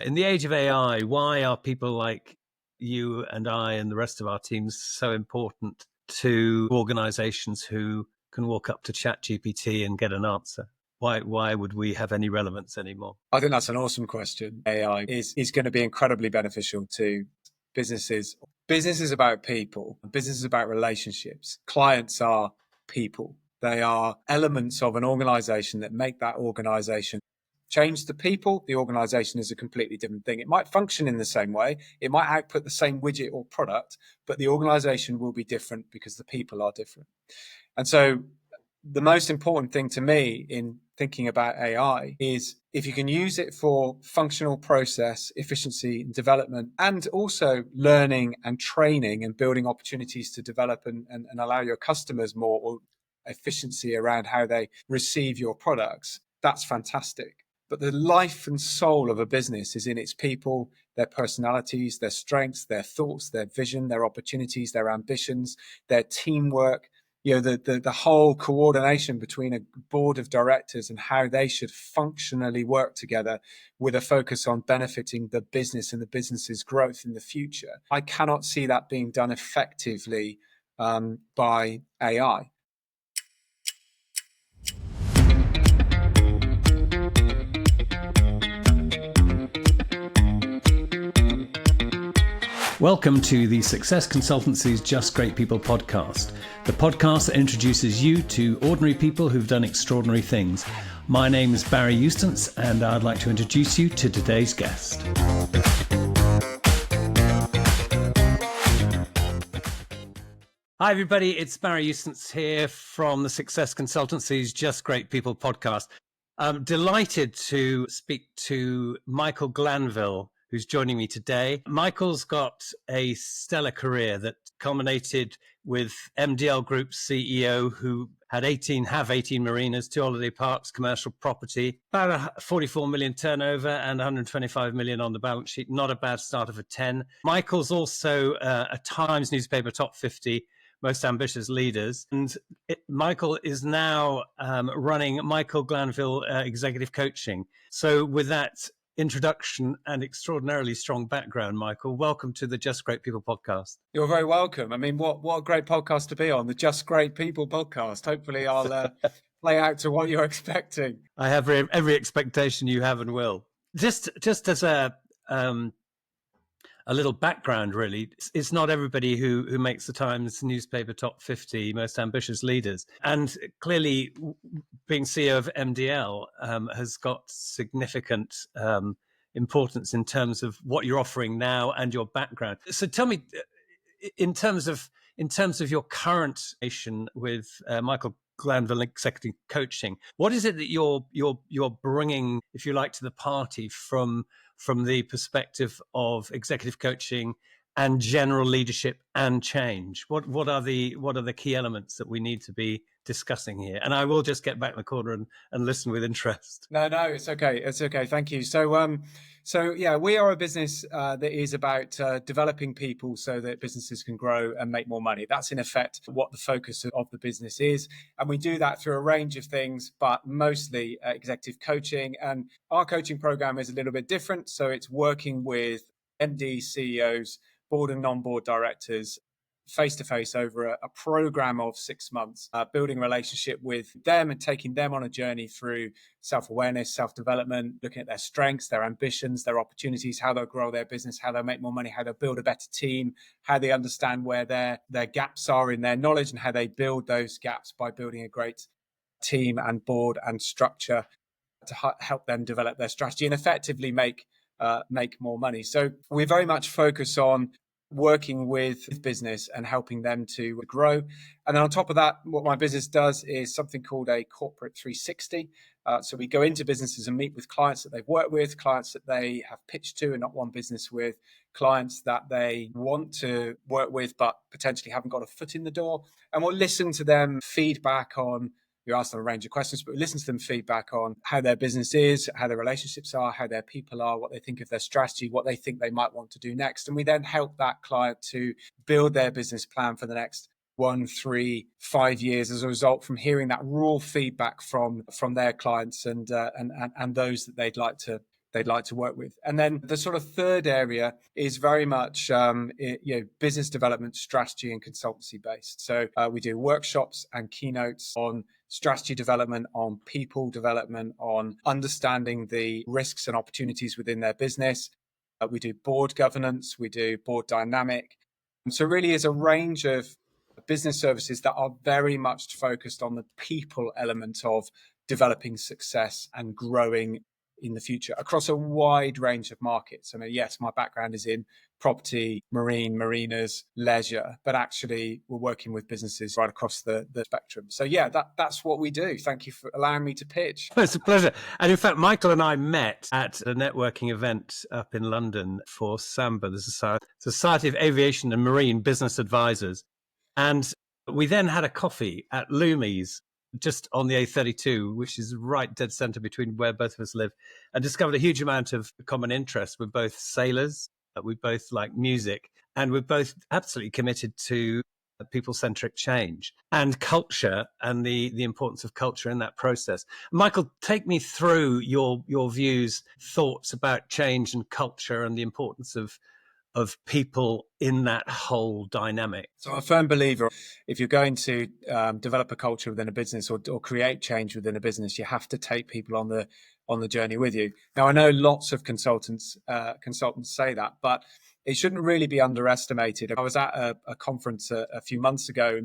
In the age of AI, why are people like you and I and the rest of our teams so important to organizations who can walk up to ChatGPT and get an answer? Why would we have any relevance anymore? I think that's an awesome question. AI is going to be incredibly beneficial to businesses. Business is about people. Business is about relationships. Clients are people. They are elements of an organization that make that organization change. The people. The organization is a completely different thing. It might function in the same way. It might output the same widget or product, but the organization will be different because the people are different. And so the most important thing to me in thinking about AI is if you can use it for functional process, efficiency and development, and also learning and training and building opportunities to develop and allow your customers more efficiency around how they receive your products, that's fantastic. But the life and soul of a business is in its people, their personalities, their strengths, their thoughts, their vision, their opportunities, their ambitions, their teamwork, the whole coordination between a board of directors and how they should functionally work together with a focus on benefiting the business and the business's growth in the future. I cannot see that being done effectively by AI. Welcome to the Success Consultancy's Just Great People podcast, the podcast that introduces you to ordinary people who've done extraordinary things. My name is Barry Eustance, and I'd like to introduce you to today's guest. Hi, everybody. It's Barry Eustance here from the Success Consultancy's Just Great People podcast. I'm delighted to speak to Michael Glanville, who's joining me today. Michael's got a stellar career that culminated with MDL Group's CEO, who had 18 marinas, 2 holiday parks, commercial property, about a 44 million turnover and 125 million on the balance sheet. Not a bad starter for 10. Michael's also a Times newspaper top 50 most ambitious leaders. And Michael is now running Michael Glanville Executive Coaching. So with that introduction and extraordinarily strong background, Michael, welcome to the Just Great People podcast. You're very welcome. I mean, what a great podcast to be on, the Just Great People podcast. Hopefully I'll play out to what you're expecting. I have every expectation you have and will. Just as a little background, really, it's not everybody who makes the Times newspaper top 50 most ambitious leaders. And clearly, being CEO of MDL has got significant importance in terms of what you're offering now and your background. So tell me, in terms of your current relation with Michael Glanville Executive Coaching, what is it that you're bringing, if you like, to the party from the perspective of executive coaching and general leadership and change? What are the key elements that we need to be discussing here? And I will just get back in the corner and listen with interest. No, it's okay. It's okay. Thank you. So yeah, we are a business that is about developing people so that businesses can grow and make more money. That's in effect what the focus of the business is. And we do that through a range of things, but mostly executive coaching. And our coaching program is a little bit different. So it's working with MD, CEOs, board and non-board directors, face-to-face over a program of 6 months, building a relationship with them and taking them on a journey through self-awareness, self-development, looking at their strengths, their ambitions, their opportunities, how they'll grow their business, how they'll make more money, how they'll build a better team, how they understand where their gaps are in their knowledge and how they build those gaps by building a great team and board and structure to help them develop their strategy and effectively make more money. So we very much focus on working with business and helping them to grow. And then on top of that, what my business does is something called a corporate 360. So we go into businesses and meet with clients that they've worked with, clients that they have pitched to and not won business with, clients that they want to work with but potentially haven't got a foot in the door. And we'll listen to them feedback on, you ask them a range of questions, but we listen to them feedback on how their business is, how their relationships are, how their people are, what they think of their strategy, what they think they might want to do next. And we then help that client to build their business plan for the next 1, 3, 5 years as a result from hearing that raw feedback from their clients and those that they'd like to they'd like to work with. And then the sort of third area is very much business development, strategy and consultancy based. So we do workshops and keynotes on strategy development, on people development, on understanding the risks and opportunities within their business. We do board governance, we do board dynamic. And so really is a range of business services that are very much focused on the people element of developing success and growing in the future across a wide range of markets. I mean, yes, my background is in property, marine, marinas, leisure, but actually we're working with businesses right across the spectrum. So yeah, that's what we do. Thank you for allowing me to pitch. It's a pleasure. And in fact, Michael and I met at a networking event up in London for SAMBA, the Society of Aviation and Marine Business Advisors. And we then had a coffee at Lumi's, just on the A32, which is right dead center between where both of us live, and discovered a huge amount of common interest. We're both sailors, we both like music, and we're both absolutely committed to people-centric change and culture and the importance of culture in that process. Michael, take me through your views, thoughts about change and culture and the importance of people in that whole dynamic. So I'm a firm believer, if you're going to develop a culture within a business or create change within a business, you have to take people on the journey with you. Now, I know lots of consultants say that, but it shouldn't really be underestimated. I was at a conference a few months ago,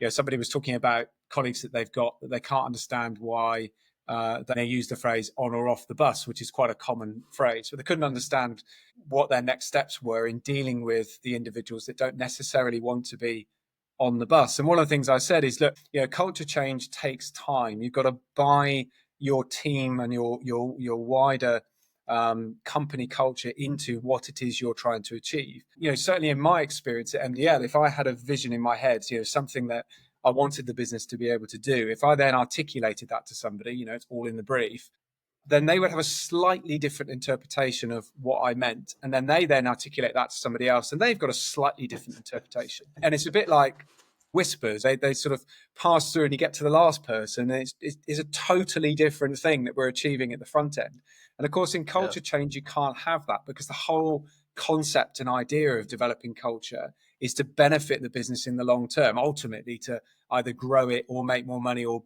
and somebody was talking about colleagues that they've got that they can't understand why they use the phrase on or off the bus, which is quite a common phrase, but they couldn't understand what their next steps were in dealing with the individuals that don't necessarily want to be on the bus. And one of the things I said is, look, culture change takes time. You've got to buy your team and your wider company culture into what it is you're trying to achieve. Certainly in my experience at MDL, if I had a vision in my head, something that I wanted the business to be able to do, if I then articulated that to somebody, it's all in the brief, then they would have a slightly different interpretation of what I meant. And then they then articulate that to somebody else, and they've got a slightly different interpretation. And it's a bit like whispers. They sort of pass through and you get to the last person, and it's a totally different thing that we're achieving at the front end. And of course, in culture change, you can't have that, because the whole concept and idea of developing culture is to benefit the business in the long term, ultimately to either grow it or make more money or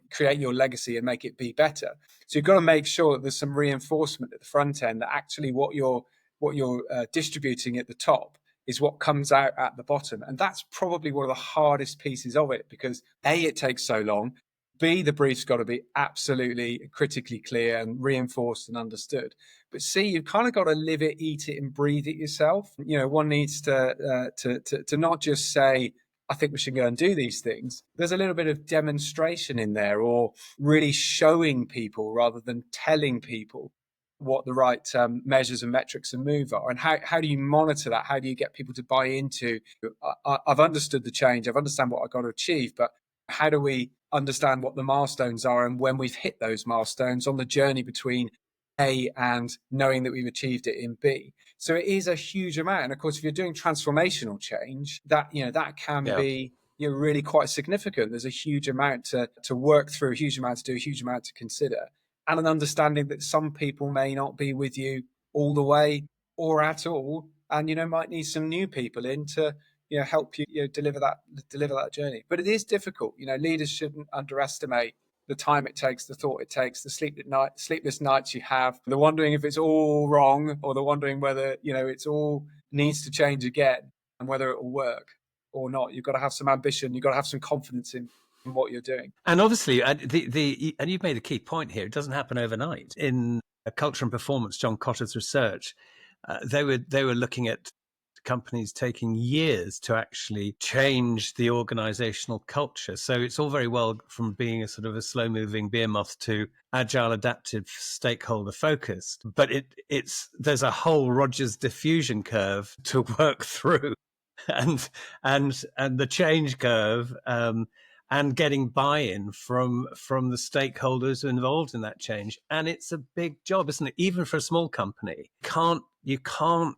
create your legacy and make it be better. So you've got to make sure that there's some reinforcement at the front end, that actually what you're distributing at the top is what comes out at the bottom. And that's probably one of the hardest pieces of it, because A, it takes so long, B, the brief's got to be absolutely critically clear and reinforced and understood. But C, you've kind of got to live it, eat it, and breathe it yourself. One needs to not just say, I think we should go and do these things. There's a little bit of demonstration in there, or really showing people rather than telling people what the right measures and metrics and move are. And how do you monitor that? How do you get people to buy into, I've understood the change, I've understand what I've got to achieve, but how do we understand what the milestones are and when we've hit those milestones on the journey between A and knowing that we've achieved it in B? So it is a huge amount. And of course, if you're doing transformational change, that can be really quite significant. There's a huge amount to work through, a huge amount to do, a huge amount to consider, and an understanding that some people may not be with you all the way or at all, and might need some new people in to help you deliver that journey. But it is difficult. Leaders shouldn't underestimate the time it takes, the thought it takes, the sleepless nights you have, the wondering if it's all wrong, or the wondering whether it's all needs to change again and whether it will work or not. You've got to have some ambition. You've got to have some confidence in what you're doing. And obviously, and you've made a key point here. It doesn't happen overnight. In Culture and Performance, John Cotter's research, they were looking at companies taking years to actually change the organizational culture. So it's all very well from being a sort of a slow-moving beer moth to agile, adaptive, stakeholder focused, but there's a whole Rogers diffusion curve to work through, and the change curve, and getting buy-in from the stakeholders involved in that change. And it's a big job, isn't it? Even for a small company, you can't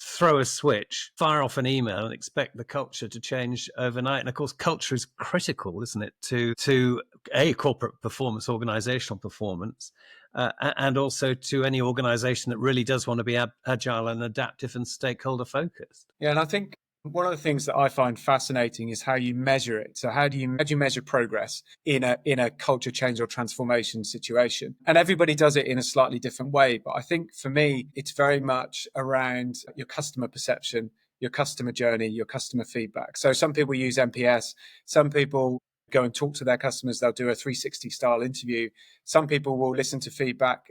throw a switch, fire off an email, and expect the culture to change overnight. And of course, culture is critical, isn't it, to a corporate performance, organizational performance, and also to any organization that really does want to be agile and adaptive and stakeholder focused. Yeah, and I think one of the things that I find fascinating is how you measure it. So how do you measure progress in a culture change or transformation situation? And everybody does it in a slightly different way. But I think for me, it's very much around your customer perception, your customer journey, your customer feedback. So some people use NPS, some people go and talk to their customers, they'll do a 360 style interview. Some people will listen to feedback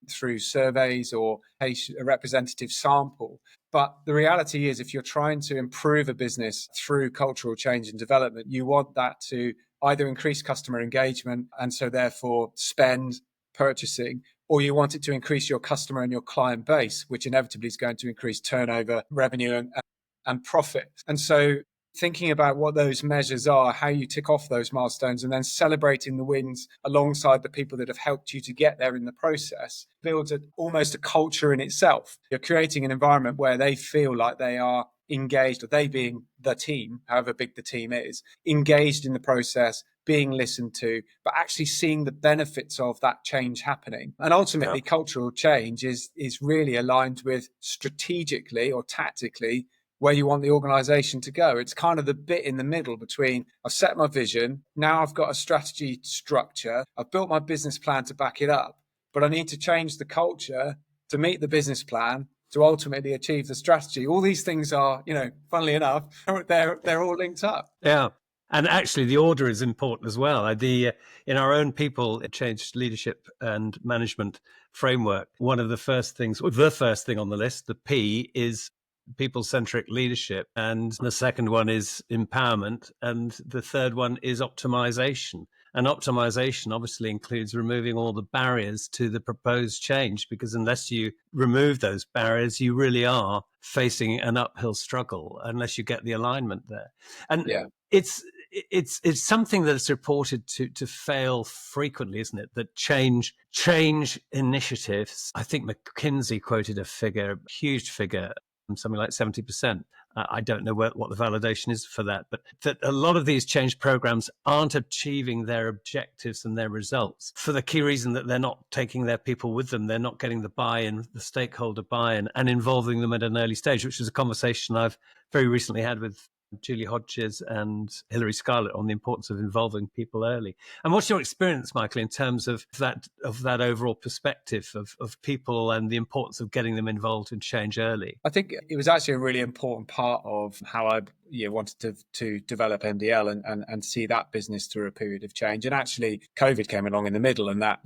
through surveys or a representative sample. But the reality is, if you're trying to improve a business through cultural change and development, you want that to either increase customer engagement and so therefore spend, purchasing, or you want it to increase your customer and your client base, which inevitably is going to increase turnover, revenue, and profit. And so thinking about what those measures are, how you tick off those milestones, and then celebrating the wins alongside the people that have helped you to get there in the process builds almost a culture in itself. You're creating an environment where they feel like they are engaged, or they being the team, however big the team is, engaged in the process, being listened to, but actually seeing the benefits of that change happening. And ultimately, cultural change is really aligned with strategically or tactically where you want the organization to go. It's kind of the bit in the middle between I've set my vision, now I've got a strategy structure, I've built my business plan to back it up, but I need to change the culture to meet the business plan to ultimately achieve the strategy. All these things are, funnily enough, they're all linked up. Yeah. And actually, the order is important as well. In our own people change leadership and management framework, one of the first things, or the first thing on the list, the P, is people-centric leadership. And the second one is empowerment. And the third one is optimization. And optimization obviously includes removing all the barriers to the proposed change, because unless you remove those barriers, you really are facing an uphill struggle unless you get the alignment there. And it's something that's reported to fail frequently, isn't it? That change initiatives. I think McKinsey quoted a huge figure, something like 70%. I don't know what the validation is for that, but that a lot of these change programs aren't achieving their objectives and their results for the key reason that they're not taking their people with them. They're not getting the buy-in, the stakeholder buy-in, and involving them at an early stage, which is a conversation I've very recently had with Julie Hodges and Hilary Scarlett on the importance of involving people early. And what's your experience, Michael, in terms of that overall perspective of people and the importance of getting them involved in change early? I think it was actually a really important part of how I wanted to develop MDL and see that business through a period of change. And actually, COVID came along in the middle, and that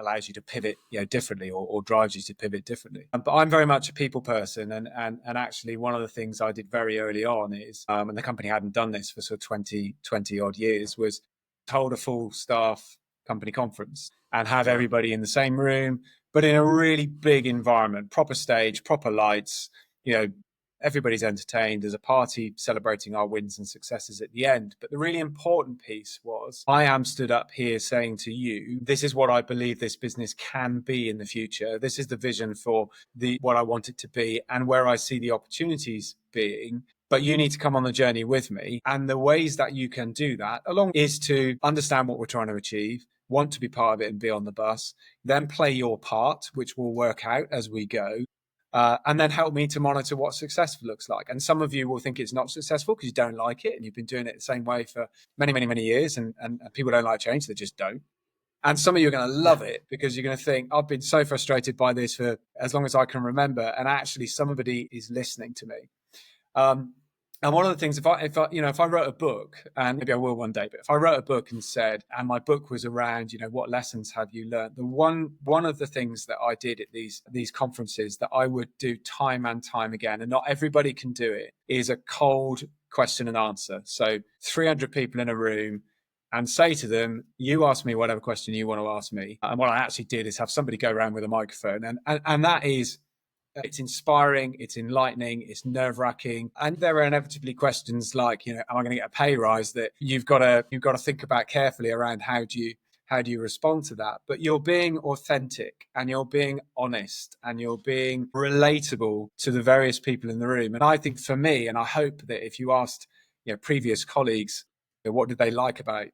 allows you to pivot differently or drives you to pivot differently. But I'm very much a people person, and actually one of the things I did very early on is, and the company hadn't done this for sort of 20 odd years, was hold a full staff company conference and have everybody in the same room, but in a really big environment, proper stage, proper lights, everybody's entertained. There's a party celebrating our wins and successes at the end. But the really important piece was, I am stood up here saying to you, this is what I believe this business can be in the future. This is the vision for what I want it to be and where I see the opportunities being. But you need to come on the journey with me. And the ways that you can do that is to understand what we're trying to achieve, want to be part of it and be on the bus, then play your part, which will work out as we go. And then help me to monitor what successful looks like. And some of you will think it's not successful because you don't like it and you've been doing it the same way for many, many, many years, and people don't like change, they just don't. And some of you are going to love it because you're going to think, I've been so frustrated by this for as long as I can remember, and actually somebody is listening to me. And one of the things, if I wrote a book, and maybe I will one day, but if I wrote a book and said, and my book was around, what lessons have you learned? The one of the things that I did at these conferences that I would do time and time again, and not everybody can do it, is a cold question and answer. So 300 people in a room, and say to them, you ask me whatever question you want to ask me. And what I actually did is have somebody go around with a microphone, and that is, it's inspiring, it's enlightening, it's nerve-wracking, and there are inevitably questions like, am I going to get a pay rise, that you've got to think about carefully around how do you respond to that. But you're being authentic and you're being honest and you're being relatable to the various people in the room. And I think for me, and I hope that if you asked previous colleagues what did they like about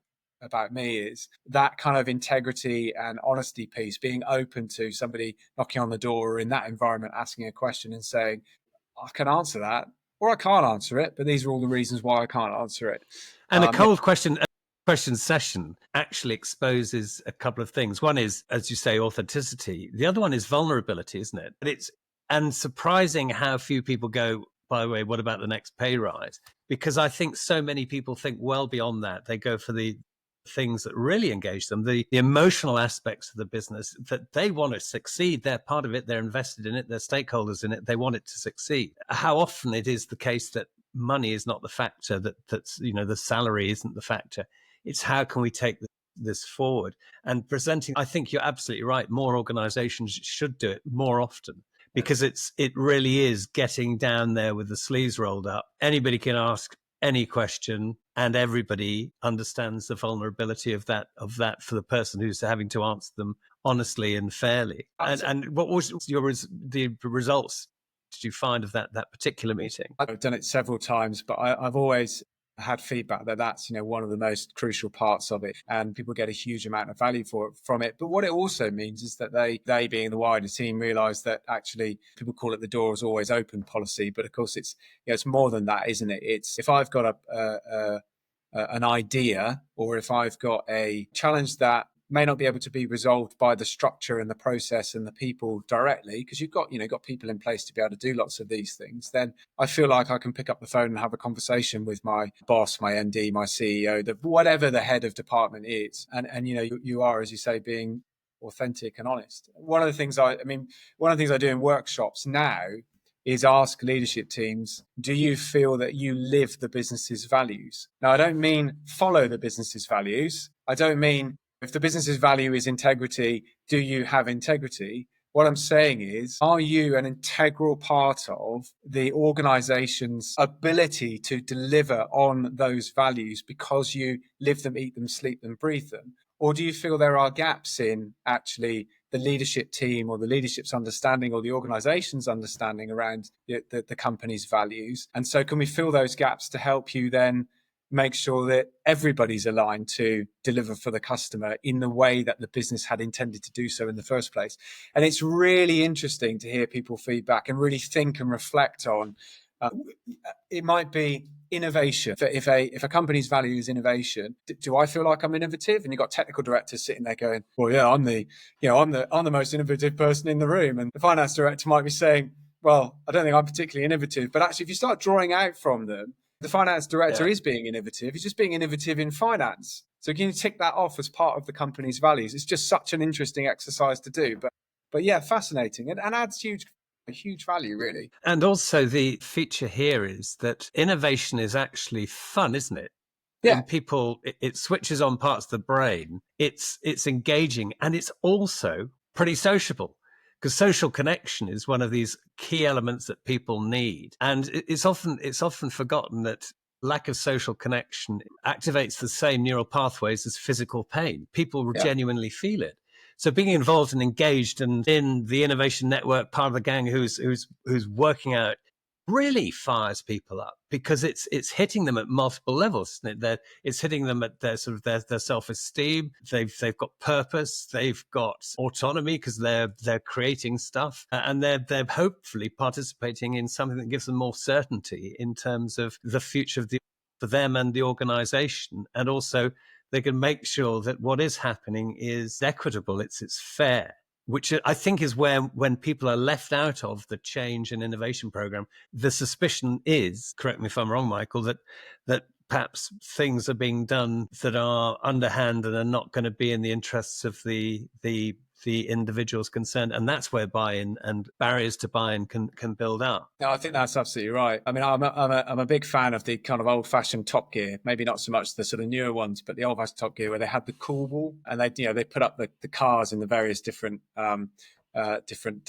about me is that kind of integrity and honesty piece, being open to somebody knocking on the door or in that environment asking a question and saying, I can answer that or I can't answer it, but these are all the reasons why I can't answer it. And a cold question session actually exposes a couple of things. One is, as you say, authenticity. The other one is vulnerability, isn't it? And surprising how few people go, by the way, what about the next pay rise? Because I think so many people think well beyond that. They go for the things that really engage them, the emotional aspects of the business, that they want to succeed. They're part of it. They're invested in it. They're stakeholders in it. They want it to succeed. How often it is the case that money is not the factor, that's the salary isn't the factor. It's how can we take this forward and presenting. I think you're absolutely right. More organizations should do it more often, because it really is getting down there with the sleeves rolled up. Anybody can ask any question and everybody understands the vulnerability of that for the person who's having to answer them honestly and fairly. And what was the results did you find of that particular meeting? I've done it several times, but I've always had feedback that's one of the most crucial parts of it, and people get a huge amount of value from it. But what it also means is that they being the wider team realize that actually people call it the door is always open policy, but of course it's more than that, isn't it? It's if I've got an idea, or if I've got a challenge that may not be able to be resolved by the structure and the process and the people directly, because you've got people in place to be able to do lots of these things, then I feel like I can pick up the phone and have a conversation with my boss, my MD, my CEO, whatever the head of department is. And you are, as you say, being authentic and honest. One of the things I do in workshops now is ask leadership teams, do you feel that you live the business's values? Now, I don't mean follow the business's values. I don't mean if the business's value is integrity, do you have integrity? What I'm saying is, are you an integral part of the organization's ability to deliver on those values because you live them, eat them, sleep them, breathe them? Or do you feel there are gaps in actually the leadership team or the leadership's understanding or the organization's understanding around the company's values? And so can we fill those gaps to help you then make sure that everybody's aligned to deliver for the customer in the way that the business had intended to do so in the first place? And it's really interesting to hear people feedback and really think and reflect on. It might be innovation. If a company's value is innovation, do I feel like I'm innovative? And you've got technical directors sitting there going, well, yeah, I'm the most innovative person in the room. And the finance director might be saying, well, I don't think I'm particularly innovative. But actually, if you start drawing out from them, the finance director is being innovative. He's just being innovative in finance. So can you tick that off as part of the company's values? It's just such an interesting exercise to do. But yeah, fascinating and adds huge value, really. And also the feature here is that innovation is actually fun, isn't it? Yeah. And people, it switches on parts of the brain. It's engaging, and it's also pretty sociable, because social connection is one of these key elements that people need. And it's often forgotten that lack of social connection activates the same neural pathways as physical pain. People genuinely feel it. So being involved and engaged and in the innovation network, part of the gang who's working out, really fires people up, because it's hitting them at multiple levels. It's hitting them at their self-esteem. They've got purpose. They've got autonomy because they're creating stuff, and they're hopefully participating in something that gives them more certainty in terms of the future for them and the organization. And also they can make sure that what is happening is equitable, it's fair, which I think is where, when people are left out of the change and innovation program, the suspicion is, correct me if I'm wrong, Michael, that perhaps things are being done that are underhand and are not going to be in the interests of the individuals concerned. And that's where buy-in and barriers to buy-in can build up. No, I think that's absolutely right. I mean, I'm a big fan of the kind of old-fashioned Top Gear, maybe not so much the sort of newer ones, but the old-fashioned Top Gear where they had the cool wall and they put up the cars in the various different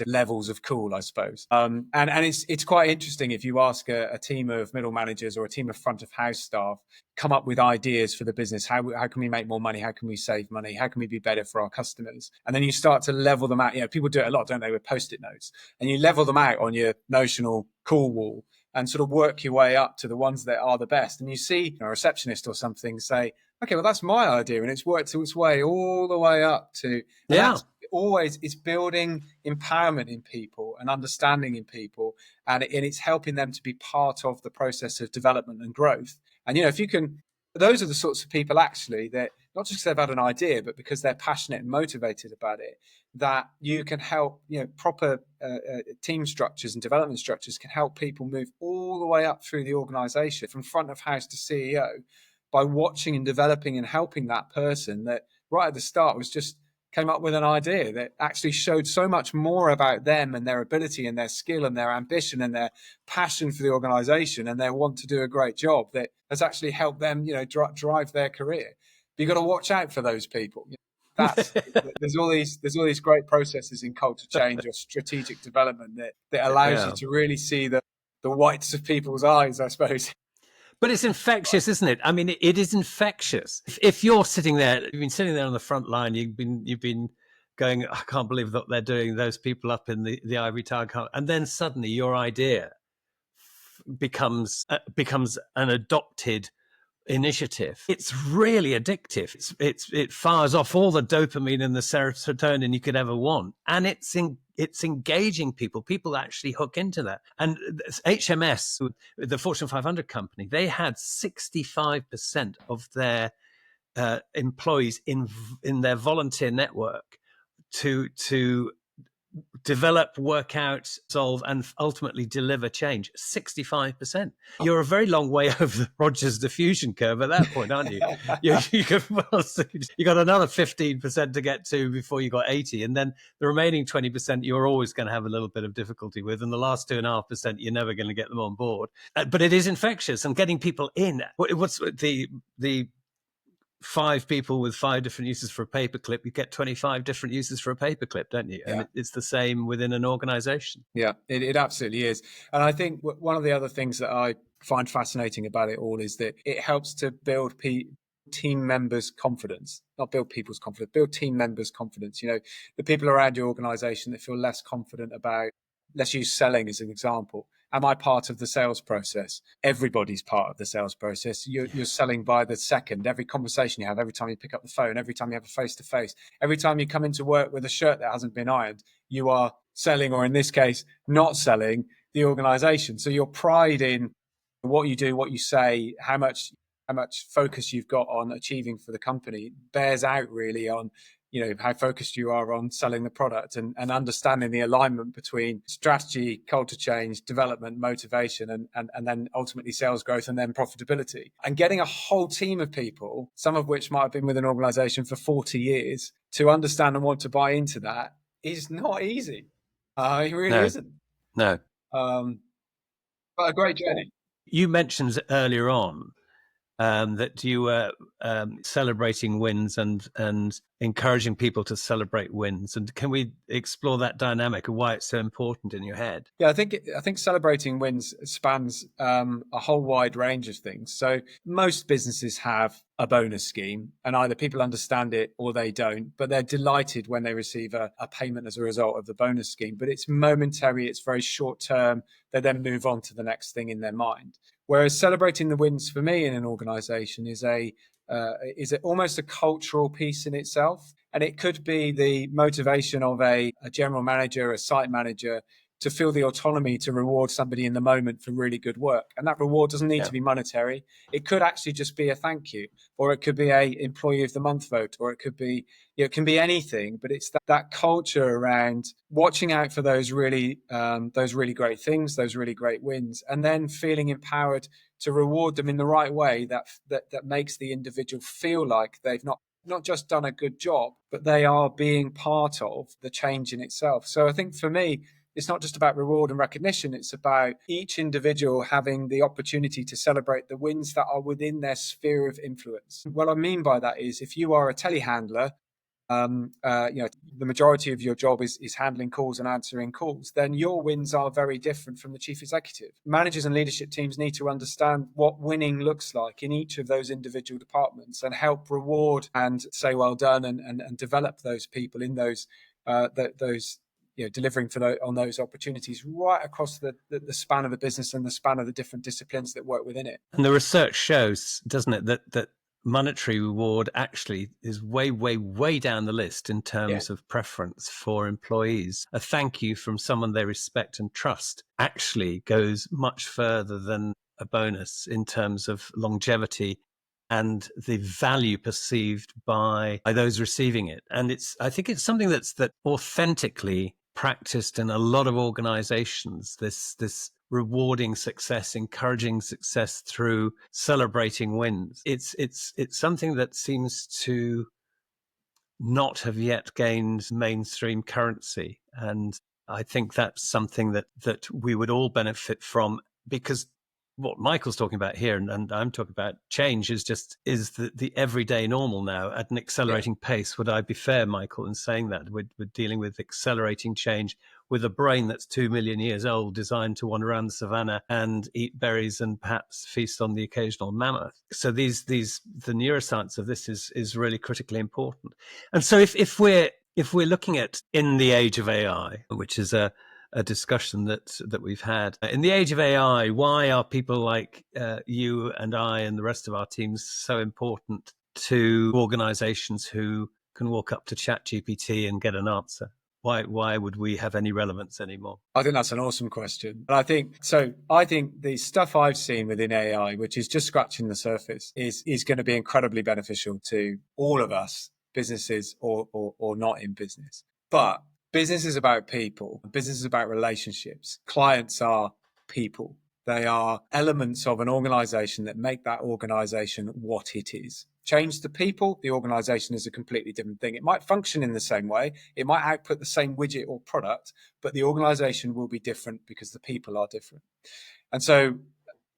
levels of cool, I suppose. And it's quite interesting if you ask a team of middle managers or a team of front of house staff, come up with ideas for the business. How can we make more money? How can we save money? How can we be better for our customers? And then you start to level them out. People do it a lot, don't they, with Post-it notes. And you level them out on your notional cool wall and sort of work your way up to the ones that are the best. And you see a receptionist or something say, okay, well, that's my idea. And it's worked its way all the way up to, and Yeah. that's always, it's building empowerment in people and understanding in people. And it's helping them to be part of the process of development and growth. And, if you can, those are the sorts of people actually that not just because they've had an idea, but because they're passionate and motivated about it, that you can help, proper team structures and development structures can help people move all the way up through the organization from front of house to CEO by watching and developing and helping that person that right at the start was just came up with an idea that actually showed so much more about them and their ability and their skill and their ambition and their passion for the organization and their want to do a great job that has actually helped them, drive their career. But you've got to watch out for those people. That's there's all these great processes in culture change or strategic development that allows you to really see the whites of people's eyes, I suppose. But it's infectious, isn't it? I mean, it is infectious. If you're sitting there, you've been sitting there on the front line, you've been going, I can't believe that they're doing those people up in the ivory tower, and then suddenly your idea becomes an adopted initiative. It's really addictive. It fires off all the dopamine and the serotonin you could ever want, and it's engaging people. People actually hook into that. And HMS, the Fortune 500 company, they had 65% of their employees in their volunteer network to develop, work out, solve, and ultimately deliver change. 65%. You're a very long way over the Rogers diffusion curve at that point, aren't you? you got another 15% to get to before you got 80. And then the remaining 20% you're always going to have a little bit of difficulty with. And the last 2.5%, you're never going to get them on board. But it is infectious, and getting people in. What's the 5 people with 5 different uses for a paperclip, you get 25 different uses for a paperclip, don't you? And it's the same within an organization. Yeah, it absolutely is. And I think one of the other things that I find fascinating about it all is that it helps to build team members' confidence, not build people's confidence, build team members' confidence. The people around your organization that feel less confident about, let's use selling as an example. Am I part of the sales process? Everybody's part of the sales process. You're selling by the second. Every conversation you have, every time you pick up the phone, every time you have a face-to-face, every time you come into work with a shirt that hasn't been ironed, you are selling, or in this case, not selling the organization. So your pride in what you do, what you say, how much focus you've got on achieving for the company bears out really on how focused you are on selling the product and understanding the alignment between strategy, culture change, development, motivation, and then ultimately sales growth and then profitability. And getting a whole team of people, some of which might have been with an organization for 40 years, to understand and want to buy into that is not easy. It really isn't. No. But a great journey. You mentioned earlier on that you were celebrating wins and encouraging people to celebrate wins. And can we explore that dynamic and why it's so important in your head? Yeah, I think celebrating wins spans a whole wide range of things. So most businesses have a bonus scheme, and either people understand it or they don't, but they're delighted when they receive a payment as a result of the bonus scheme. But it's momentary, it's very short term. They then move on to the next thing in their mind. Whereas celebrating the wins for me in an organization is almost a cultural piece in itself. And it could be the motivation of a general manager, a site manager, to feel the autonomy to reward somebody in the moment for really good work. And that reward doesn't need to be monetary. It could actually just be a thank you, or it could be a employee of the month vote, or it could be, it can be anything, but it's that culture around watching out for those really great things, those really great wins, and then feeling empowered to reward them in the right way that makes the individual feel like they've not just done a good job, but they are being part of the change in itself. So I think for me, it's not just about reward and recognition. It's about each individual having the opportunity to celebrate the wins that are within their sphere of influence. What I mean by that is if you are a telehandler, the majority of your job is handling calls and answering calls, then your wins are very different from the chief executive. Managers and leadership teams need to understand what winning looks like in each of those individual departments and help reward and say well done and develop those people in those delivering on those opportunities right across the span of the business and the span of the different disciplines that work within it. And the research shows, doesn't it, that monetary reward actually is way, way, way down the list in terms of preference for employees. A thank you from someone they respect and trust actually goes much further than a bonus in terms of longevity and the value perceived by those receiving it. And I think it's something that authentically practiced in a lot of organizations, this rewarding success, encouraging success through celebrating wins. It's something that seems to not have yet gained mainstream currency. And I think that's something that we would all benefit from, because what Michael's talking about here and I'm talking about change is the everyday normal now at an accelerating pace. Would I be fair, Michael, in saying that we're dealing with accelerating change with a brain that's 2 million years old, designed to wander around the savannah and eat berries and perhaps feast on the occasional mammoth? So the neuroscience of this is really critically important. And so if we're looking at in the age of AI, which is a discussion that we've had. In the age of AI, why are people like you and I and the rest of our teams so important to organizations who can walk up to ChatGPT and get an answer? Why would we have any relevance anymore? I think that's an awesome question. And I think the stuff I've seen within AI, which is just scratching the surface, is going to be incredibly beneficial to all of us, businesses or not in business. But business is about people. Business is about relationships. Clients are people. They are elements of an organization that make that organization what it is. Change the people, the organization is a completely different thing. It might function in the same way. It might output the same widget or product, but the organization will be different because the people are different. And so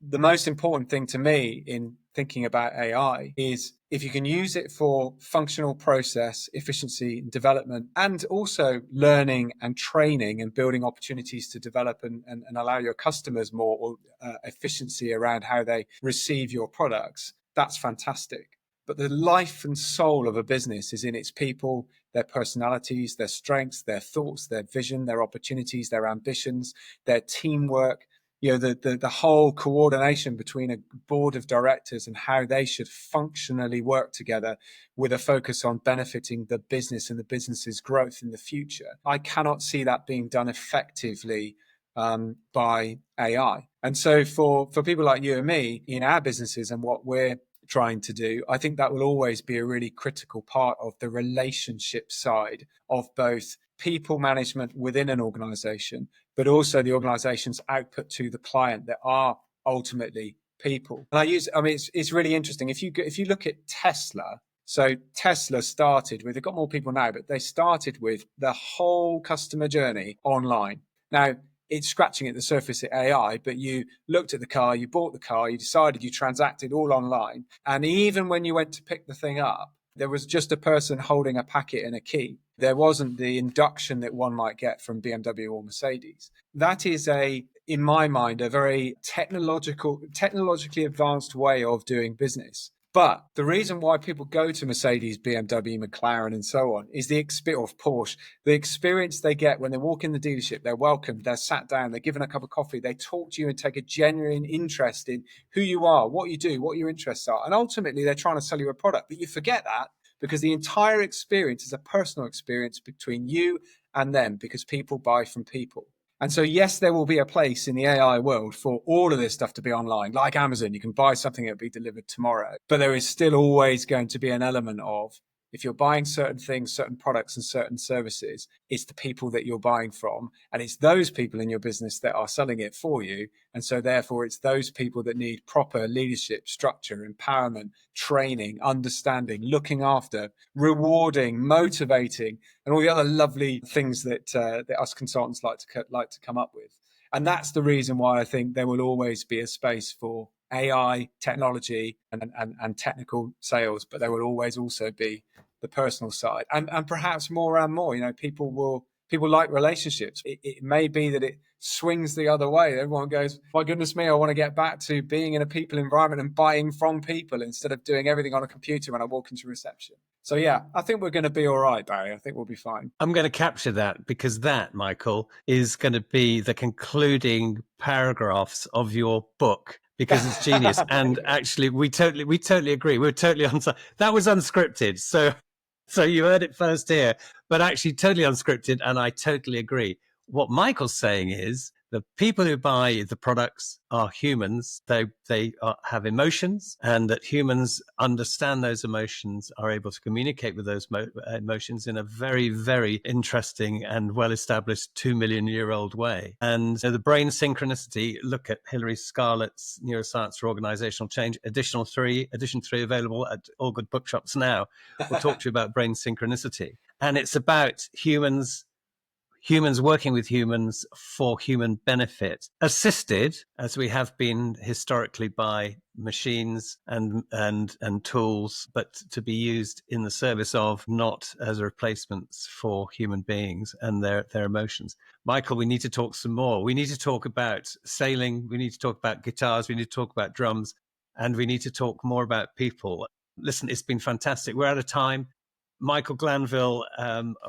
the most important thing to me in thinking about AI is if you can use it for functional process, efficiency, development, and also learning and training and building opportunities to develop and allow your customers more efficiency around how they receive your products, that's fantastic. But the life and soul of a business is in its people, their personalities, their strengths, their thoughts, their vision, their opportunities, their ambitions, their teamwork, the whole coordination between a board of directors and how they should functionally work together with a focus on benefiting the business and the business's growth in the future. I cannot see that being done effectively by AI. And so for people like you and me in our businesses and what we're trying to do, I think that will always be a really critical part of the relationship side of both people management within an organization, but also the organization's output to the client that are ultimately people. And it's really interesting. If you look at Tesla, so Tesla started with, they've got more people now, but they started with the whole customer journey online. Now, it's scratching at the surface at AI, but you looked at the car, you bought the car, you decided, you transacted all online. And even when you went to pick the thing up, there was just a person holding a packet and a key. There wasn't the induction that one might get from BMW or Mercedes. That is in my mind, a very technologically advanced way of doing business. But the reason why people go to Mercedes, BMW, McLaren, and so on is the experience of Porsche. The experience they get when they walk in the dealership, they're welcomed, they're sat down, they're given a cup of coffee, they talk to you and take a genuine interest in who you are, what you do, what your interests are. And ultimately, they're trying to sell you a product. But you forget that because the entire experience is a personal experience between you and them, because people buy from people. And so, yes, there will be a place in the AI world for all of this stuff to be online, like Amazon. You can buy something that'll be delivered tomorrow. But there is still always going to be an element of, if you're buying certain things, certain products and certain services, it's the people that you're buying from. And it's those people in your business that are selling it for you. And so therefore, it's those people that need proper leadership, structure, empowerment, training, understanding, looking after, rewarding, motivating, and all the other lovely things that us consultants like to come up with. And that's the reason why I think there will always be a space for AI, technology, and technical sales, but there will always also be the personal side, and perhaps more and more. People like relationships. It may be that it swings the other way. Everyone goes, my goodness me, I want to get back to being in a people environment and buying from people instead of doing everything on a computer when I walk into reception. So yeah, I think we're going to be all right, Barry. I think we'll be fine. I'm going to capture that, because that, Michael, is going to be the concluding paragraphs of your book, because it's genius. And actually, we totally agree. We're totally on. That was unscripted, so you heard it first here. But actually, totally unscripted, and I totally agree. What Michael's saying is the people who buy the products are humans. They have emotions, and that humans understand those emotions, are able to communicate with those emotions in a very, very interesting and well-established 2 million year old way. And so the brain synchronicity, look at Hilary Scarlett's Neuroscience for Organizational Change, edition 3 available at all good bookshops now. We'll talk to you about brain synchronicity. And it's about humans working with humans for human benefit, assisted, as we have been historically, by machines and tools, but to be used in the service of, not as replacements for human beings and their emotions. Michael, we need to talk some more. We need to talk about sailing. We need to talk about guitars. We need to talk about drums, and we need to talk more about people. Listen, it's been fantastic. We're out of time. Michael Glanville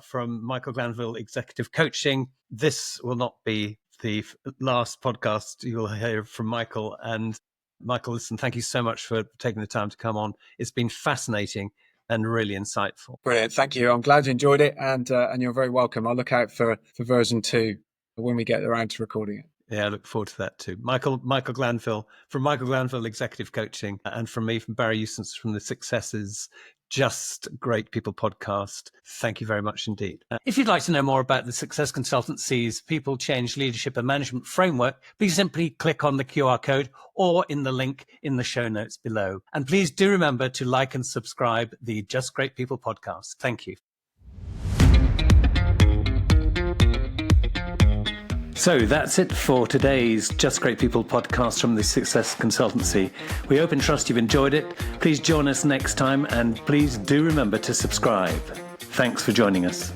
from Michael Glanville Executive Coaching. This will not be the last podcast you will hear from Michael. And Michael, listen, thank you so much for taking the time to come on. It's been fascinating and really insightful. Brilliant. Thank you. I'm glad you enjoyed it, and you're very welcome. I'll look out for version 2 when we get around to recording it. Yeah, I look forward to that too. Michael Glanville from Michael Glanville Executive Coaching, and from me, from Barry Eustance, from the Successes Just Great People podcast. Thank you very much indeed. If you'd like to know more about the Success Consultancy's People, Change, Leadership and Management Framework, please simply click on the QR code or in the link in the show notes below. And please do remember to like and subscribe the Just Great People podcast. Thank you. So that's it for today's Just Great People podcast from the Success Consultancy. We hope and trust you've enjoyed it. Please join us next time, and please do remember to subscribe. Thanks for joining us.